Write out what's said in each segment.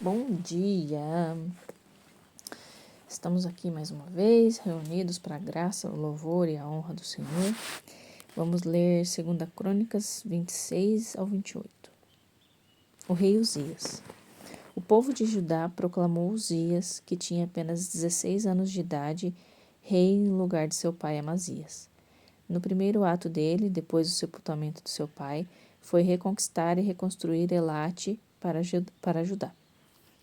Bom dia! Estamos aqui mais uma vez, reunidos para a graça, o louvor e a honra do Senhor. Vamos ler 2 Crônicas 26 ao 28. O rei Uzias. O povo de Judá proclamou Uzias, que tinha apenas 16 anos de idade, rei em lugar de seu pai Amazias. No primeiro ato dele, depois do sepultamento do seu pai, foi reconquistar e reconstruir Elate para Judá.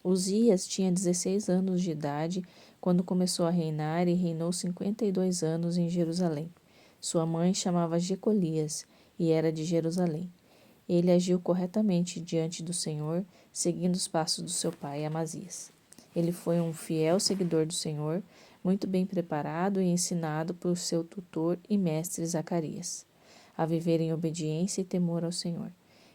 Uzias tinha 16 anos de idade quando começou a reinar e reinou 52 anos em Jerusalém. Sua mãe chamava Jecolias e era de Jerusalém. Ele agiu corretamente diante do Senhor, seguindo os passos do seu pai Amazias. Ele foi um fiel seguidor do Senhor, muito bem preparado e ensinado por seu tutor e mestre Zacarias, a viver em obediência e temor ao Senhor.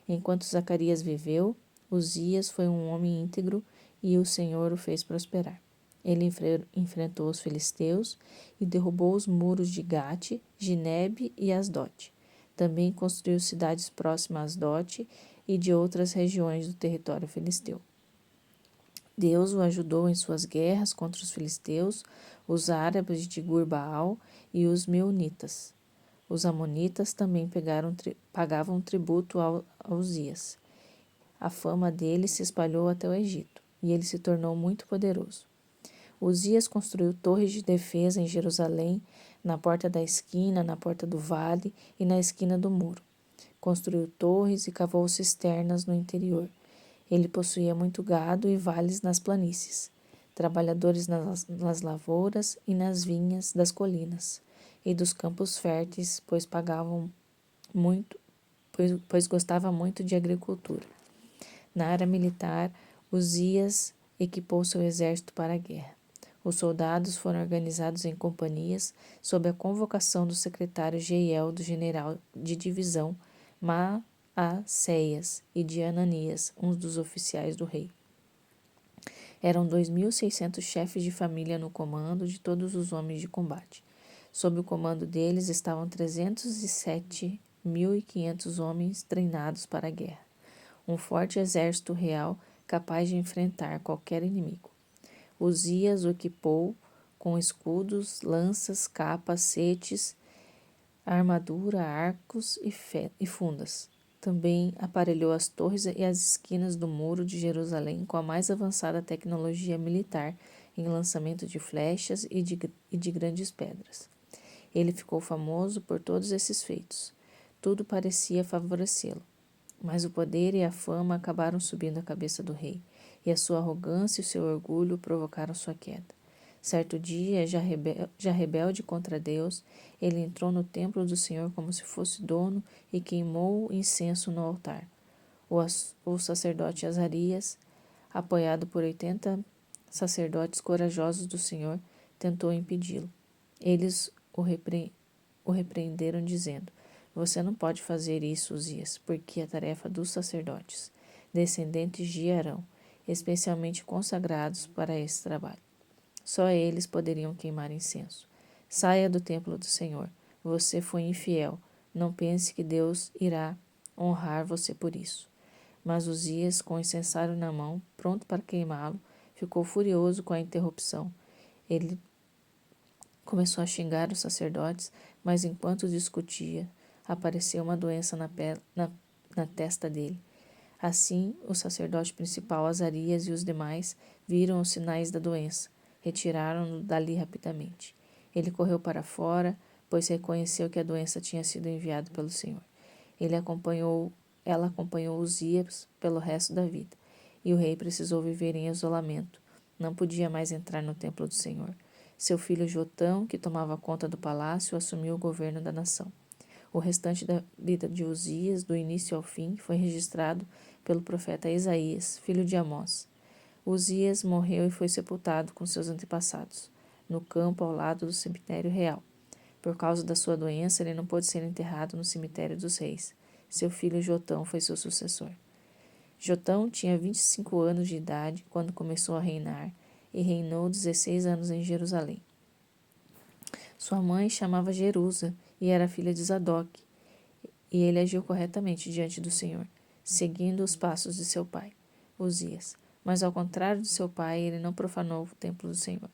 Enquanto Zacarias viveu, Uzias foi um homem íntegro e o Senhor o fez prosperar. Ele enfrentou os filisteus e derrubou os muros de Gate, Ginebe e Asdote. Também construiu cidades próximas a Asdote e de outras regiões do território filisteu. Deus o ajudou em suas guerras contra os filisteus, os árabes de Gur-Baal e os meunitas. Os amonitas também pagavam tributo a Uzias. A fama dele se espalhou até o Egito, e ele se tornou muito poderoso. Uzias construiu torres de defesa em Jerusalém, na porta da esquina, na porta do vale e na esquina do muro. Construiu torres e cavou cisternas no interior. Ele possuía muito gado e vales nas planícies, trabalhadores nas lavouras e nas vinhas das colinas e dos campos férteis, pois gostava muito de agricultura. Na área militar, Uzias equipou seu exército para a guerra. Os soldados foram organizados em companhias sob a convocação do secretário Jeiel do general de divisão Maacéias e de Ananias, um dos oficiais do rei. Eram 2.600 chefes de família no comando de todos os homens de combate. Sob o comando deles estavam 307.500 homens treinados para a guerra. Um forte exército real capaz de enfrentar qualquer inimigo. Uzias o equipou com escudos, lanças, capacetes, armadura, arcos e fundas. Também aparelhou as torres e as esquinas do muro de Jerusalém com a mais avançada tecnologia militar em lançamento de flechas e de grandes pedras. Ele ficou famoso por todos esses feitos. Tudo parecia favorecê-lo. Mas o poder e a fama acabaram subindo a cabeça do rei, e a sua arrogância e o seu orgulho provocaram sua queda. Certo dia, já rebelde contra Deus, ele entrou no templo do Senhor como se fosse dono e queimou incenso no altar. O sacerdote Azarias, apoiado por 80 sacerdotes corajosos do Senhor, tentou impedi-lo. Eles o repreenderam, dizendo: Você não pode fazer isso, Uzias, porque é tarefa dos sacerdotes, descendentes de Arão, especialmente consagrados para esse trabalho. Só eles poderiam queimar incenso. Saia do templo do Senhor. Você foi infiel. Não pense que Deus irá honrar você por isso. Mas Uzias, com o incensário na mão, pronto para queimá-lo, ficou furioso com a interrupção. Ele começou a xingar os sacerdotes, mas enquanto discutia, apareceu uma doença na testa dele. Assim, o sacerdote principal Azarias e os demais viram os sinais da doença. Retiraram-no dali rapidamente. Ele correu para fora, pois reconheceu que a doença tinha sido enviada pelo Senhor. Ela acompanhou Uzias pelo resto da vida, e o rei precisou viver em isolamento. Não podia mais entrar no templo do Senhor. Seu filho Jotão, que tomava conta do palácio, assumiu o governo da nação. O restante da vida de Uzias, do início ao fim, foi registrado pelo profeta Isaías, filho de Amós. Uzias morreu e foi sepultado com seus antepassados, no campo ao lado do cemitério real. Por causa da sua doença, ele não pôde ser enterrado no cemitério dos reis. Seu filho Jotão foi seu sucessor. Jotão tinha 25 anos de idade quando começou a reinar e reinou 16 anos em Jerusalém. Sua mãe chamava Jerusa e era filha de Zadok, e ele agiu corretamente diante do Senhor, seguindo os passos de seu pai, Uzias. Mas ao contrário de seu pai, ele não profanou o templo do Senhor.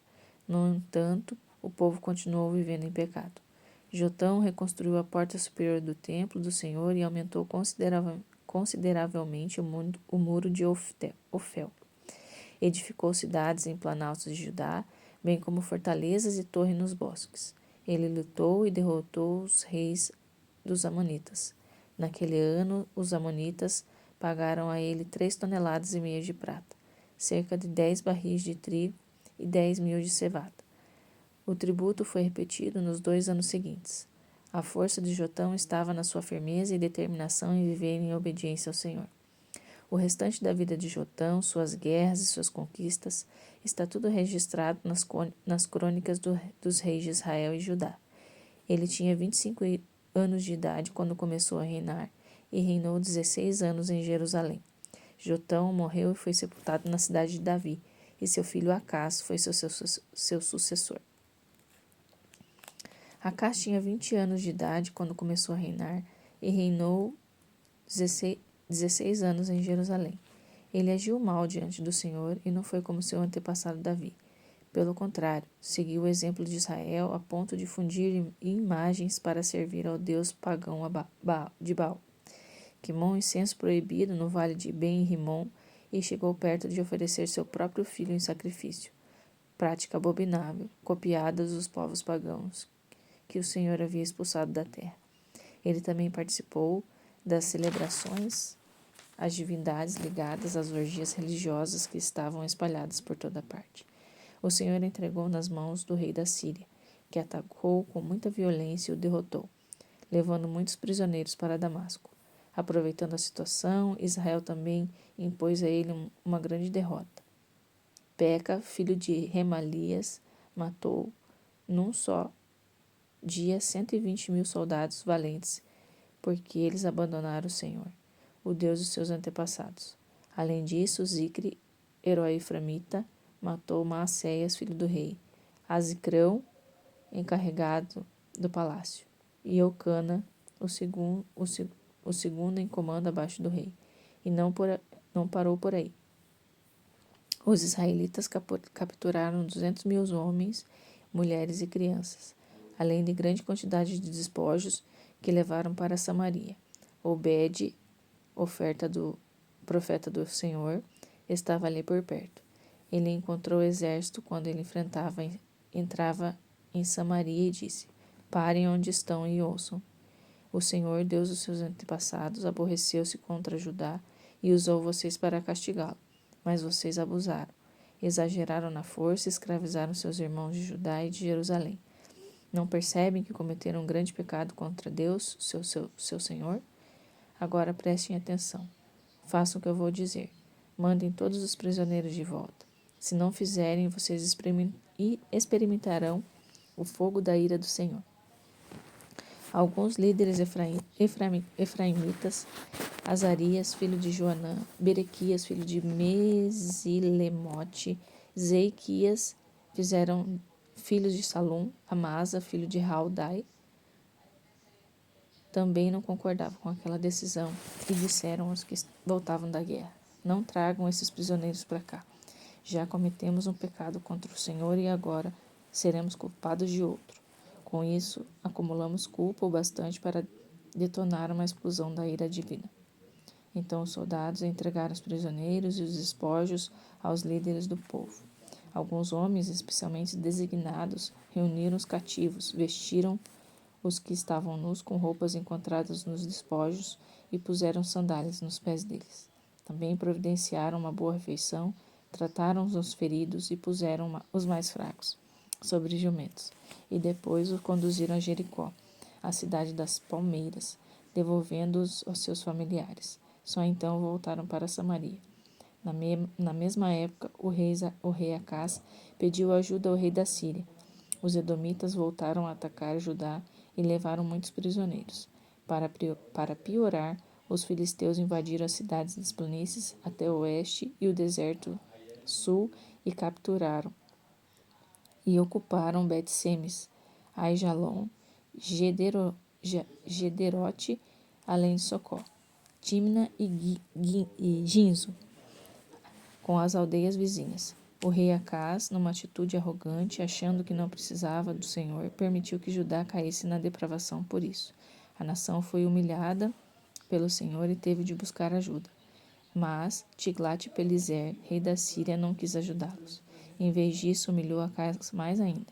No entanto, o povo continuou vivendo em pecado. Jotão reconstruiu a porta superior do templo do Senhor e aumentou consideravelmente o muro de Ofel. Edificou cidades em planaltos de Judá, bem como fortalezas e torres nos bosques. Ele lutou e derrotou os reis dos Amonitas. Naquele ano, os Amonitas pagaram a ele 3,5 toneladas de prata, cerca de 10 barris de trigo e 10.000 de cevada. O tributo foi repetido nos 2 anos seguintes. A força de Jotão estava na sua firmeza e determinação em viver em obediência ao Senhor. O restante da vida de Jotão, suas guerras e suas conquistas, está tudo registrado nas crônicas dos reis de Israel e Judá. Ele tinha 25 anos de idade quando começou a reinar e reinou 16 anos em Jerusalém. Jotão morreu e foi sepultado na cidade de Davi, e seu filho Acás foi seu sucessor. Acás tinha 20 anos de idade quando começou a reinar e reinou 16 anos em Jerusalém. Ele agiu mal diante do Senhor e não foi como seu antepassado Davi. Pelo contrário, seguiu o exemplo de Israel a ponto de fundir imagens para servir ao deus pagão de Baal. Queimou incenso proibido no vale de Ben-Rimon e chegou perto de oferecer seu próprio filho em sacrifício. Prática abominável, copiada dos povos pagãos que o Senhor havia expulsado da terra. Ele também participou das celebrações às divindades ligadas às orgias religiosas que estavam espalhadas por toda parte. O Senhor entregou nas mãos do rei da Síria, que atacou com muita violência e o derrotou, levando muitos prisioneiros para Damasco. Aproveitando a situação, Israel também impôs a ele uma grande derrota. Peca, filho de Remalias, matou num só dia 120.000 soldados valentes, porque eles abandonaram o Senhor, o Deus dos seus antepassados. Além disso, Zicre, herói eframita, matou Maacéias, filho do rei, Azicrão, encarregado do palácio, e Eucana, o segundo em comando abaixo do rei. E não parou por aí. Os israelitas capturaram 200.000 homens, mulheres e crianças, além de grande quantidade de despojos que levaram para Samaria. Obed, profeta do Senhor, estava ali por perto. Ele encontrou o exército quando ele entrava em Samaria e disse: Parem onde estão e ouçam. O Senhor, Deus dos seus antepassados, aborreceu-se contra Judá e usou vocês para castigá-lo. Mas vocês abusaram, exageraram na força e escravizaram seus irmãos de Judá e de Jerusalém. Não percebem que cometeram um grande pecado contra Deus, seu Senhor? Agora prestem atenção. Façam o que eu vou dizer. Mandem todos os prisioneiros de volta. Se não fizerem, vocês experimentarão o fogo da ira do Senhor. Alguns líderes efraimitas, Azarias, filho de Joanã, Berequias, filho de Mesilemote, Zeiquias, filhos de Salum, Amasa, filho de Raudai, também não concordavam com aquela decisão e disseram aos que voltavam da guerra: Não tragam esses prisioneiros para cá. Já cometemos um pecado contra o Senhor e agora seremos culpados de outro. Com isso, acumulamos culpa o bastante para detonar uma explosão da ira divina. Então os soldados entregaram os prisioneiros e os despojos aos líderes do povo. Alguns homens, especialmente designados, reuniram os cativos, vestiram os que estavam nus com roupas encontradas nos despojos e puseram sandálias nos pés deles. Também providenciaram uma boa refeição, trataram os feridos e puseram os mais fracos sobre jumentos, e depois os conduziram a Jericó, a cidade das palmeiras, devolvendo-os aos seus familiares. Só então voltaram para Samaria. Na mesma época, o rei Acás pediu ajuda ao rei da Síria. Os edomitas voltaram a atacar Judá e levaram muitos prisioneiros. Para piorar, os filisteus invadiram as cidades das planícies até o oeste e o deserto sul e capturaram e ocuparam Bet-Semes, Aijalon, Gederote, além de Socó, Timna e Ginzo. com as aldeias vizinhas. O rei Acaz, numa atitude arrogante, achando que não precisava do Senhor, permitiu que Judá caísse na depravação por isso. A nação foi humilhada pelo Senhor e teve de buscar ajuda. Mas Tiglat-Pileser, rei da Síria, não quis ajudá-los. Em vez disso, humilhou Acaz mais ainda,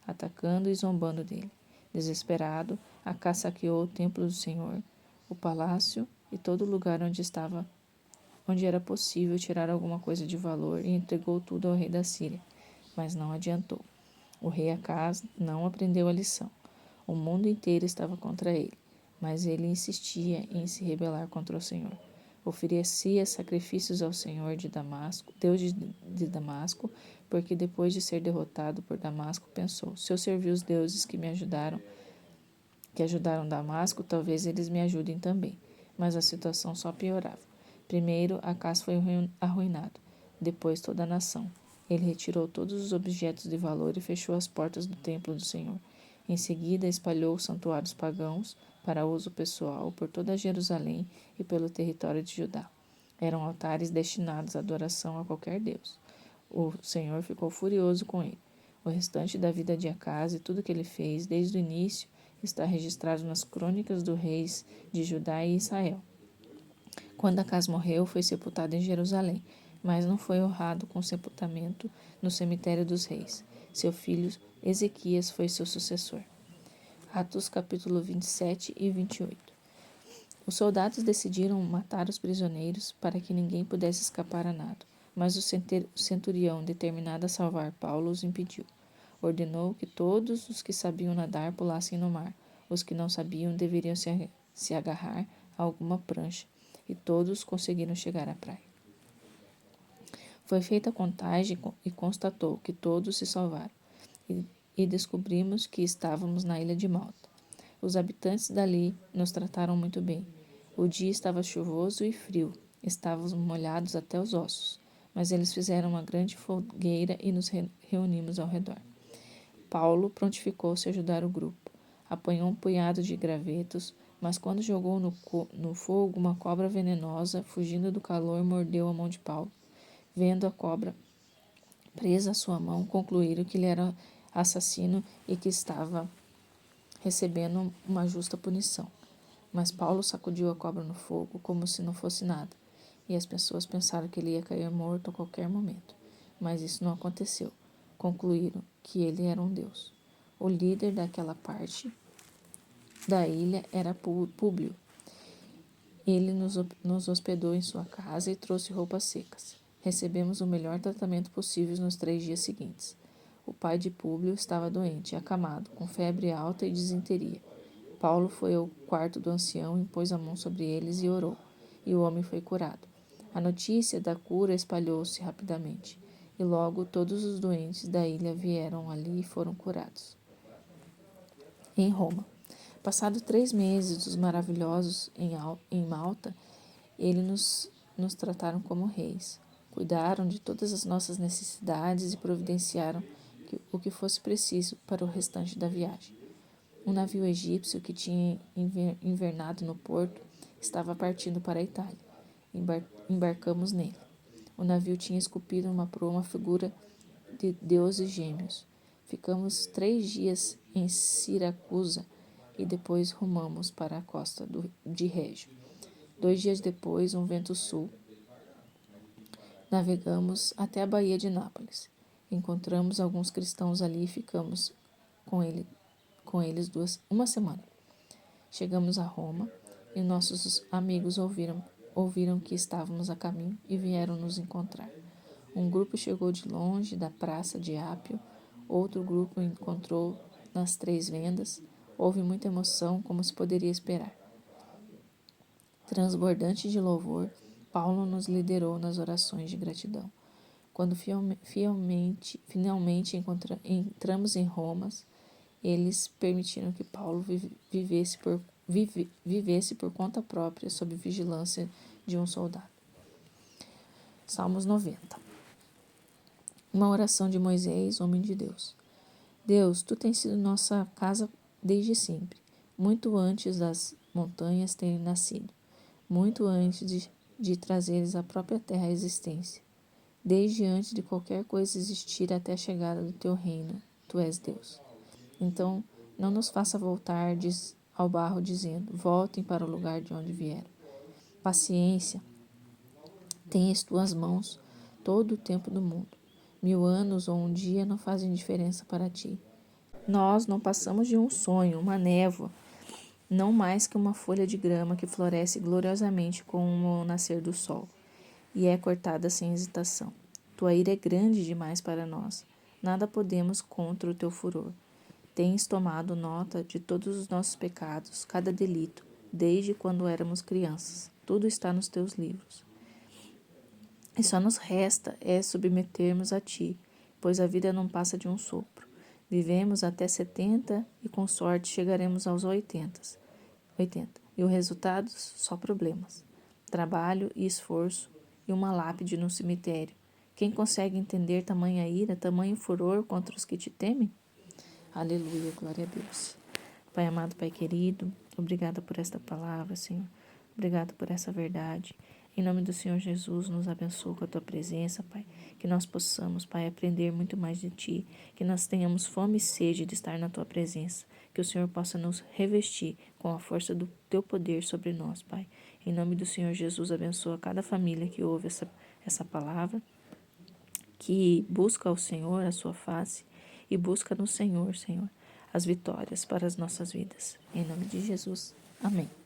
atacando e zombando dele. Desesperado, Acaz saqueou o templo do Senhor, o palácio e todo o lugar onde era possível tirar alguma coisa de valor, e entregou tudo ao rei da Síria. Mas não adiantou. O rei Acaz não aprendeu a lição. O mundo inteiro estava contra ele, mas ele insistia em se rebelar contra o Senhor. Oferecia sacrifícios ao Senhor de Damasco, Deus de Damasco, porque depois de ser derrotado por Damasco, pensou: se eu servir os deuses que ajudaram Damasco, talvez eles me ajudem também. Mas a situação só piorava. Primeiro, Acaz foi arruinado, depois toda a nação. Ele retirou todos os objetos de valor e fechou as portas do templo do Senhor. Em seguida, espalhou santuários pagãos para uso pessoal por toda Jerusalém e pelo território de Judá. Eram altares destinados à adoração a qualquer deus. O Senhor ficou furioso com ele. O restante da vida de Acaz e tudo que ele fez, desde o início, está registrado nas crônicas dos reis de Judá e Israel. Quando Acaz morreu, foi sepultado em Jerusalém, mas não foi honrado com sepultamento no cemitério dos reis. Seu filho Ezequias foi seu sucessor. Atos capítulo 27 e 28. Os soldados decidiram matar os prisioneiros para que ninguém pudesse escapar a nado, mas o centurião, determinado a salvar Paulo, os impediu. Ordenou que todos os que sabiam nadar pulassem no mar. Os que não sabiam deveriam se agarrar a alguma prancha, e todos conseguiram chegar à praia. Foi feita a contagem e constatou que todos se salvaram, e descobrimos que estávamos na ilha de Malta. Os habitantes dali nos trataram muito bem. O dia estava chuvoso e frio, estávamos molhados até os ossos, mas eles fizeram uma grande fogueira e nos reunimos ao redor. Paulo prontificou-se a ajudar o grupo. Apanhou um punhado de gravetos, mas quando jogou no fogo, uma cobra venenosa, fugindo do calor, mordeu a mão de Paulo. Vendo a cobra presa à sua mão, concluíram que ele era assassino e que estava recebendo uma justa punição. Mas Paulo sacudiu a cobra no fogo como se não fosse nada, e as pessoas pensaram que ele ia cair morto a qualquer momento. Mas isso não aconteceu. Concluíram que ele era um deus. O líder daquela parte da ilha era Públio. Ele nos hospedou em sua casa e trouxe roupas secas. Recebemos o melhor tratamento possível nos 3 dias seguintes. O pai de Públio estava doente, acamado, com febre alta e disenteria. Paulo foi ao quarto do ancião, impôs a mão sobre eles e orou, e o homem foi curado. A notícia da cura espalhou-se rapidamente, e logo todos os doentes da ilha vieram ali e foram curados. Em Roma. Passados 3 meses dos maravilhosos em Malta, eles nos trataram como reis. Cuidaram de todas as nossas necessidades e providenciaram o que fosse preciso para o restante da viagem. Um navio egípcio que tinha invernado no porto estava partindo para a Itália. Embarcamos nele. O navio tinha esculpido uma proa, uma figura de deuses gêmeos. Ficamos 3 dias em Siracusa e depois rumamos para a costa de Régio. 2 dias depois, um vento sul. Navegamos até a Baía de Nápoles. Encontramos alguns cristãos ali e ficamos com eles uma semana. Chegamos a Roma e nossos amigos ouviram que estávamos a caminho e vieram nos encontrar. Um grupo chegou de longe da praça de Ápio, outro grupo encontrou nas 3 vendas. Houve muita emoção, como se poderia esperar. Transbordante de louvor, Paulo nos liderou nas orações de gratidão. Quando finalmente entramos em Roma, eles permitiram que Paulo vivesse por conta própria, sob vigilância de um soldado. Salmos 90. Uma oração de Moisés, homem de Deus. Deus, tu tens sido nossa casa desde sempre, muito antes das montanhas terem nascido, muito antes de trazeres a própria terra à existência. desde antes de qualquer coisa existir até a chegada do teu reino. Tu és Deus. Então, não nos faça voltar ao barro dizendo, voltem para o lugar de onde vieram. Paciência, tens tuas mãos todo o tempo do mundo. 1000 anos ou um dia não fazem diferença para ti. Nós não passamos de um sonho, uma névoa, não mais que uma folha de grama que floresce gloriosamente com o nascer do sol e é cortada sem hesitação. Tua ira é grande demais para nós. Nada podemos contra o teu furor. Tens tomado nota de todos os nossos pecados, cada delito, desde quando éramos crianças. Tudo está nos teus livros. E só nos resta submetermos a ti, pois a vida não passa de um sopro. Vivemos até 70 e com sorte chegaremos aos 80. E o resultado, só problemas. Trabalho e esforço e uma lápide no cemitério. Quem consegue entender tamanha ira, tamanho furor contra os que te temem? Aleluia, glória a Deus. Pai amado, Pai querido, obrigada por esta palavra, Senhor. Obrigada por essa verdade. Em nome do Senhor Jesus, nos abençoa com a Tua presença, Pai. Que nós possamos, Pai, aprender muito mais de Ti. Que nós tenhamos fome e sede de estar na Tua presença. Que o Senhor possa nos revestir com a força do Teu poder sobre nós, Pai. Em nome do Senhor Jesus, abençoa cada família que ouve essa palavra. Que busca ao Senhor a Sua face e busca no Senhor, as vitórias para as nossas vidas. Em nome de Jesus. Amém.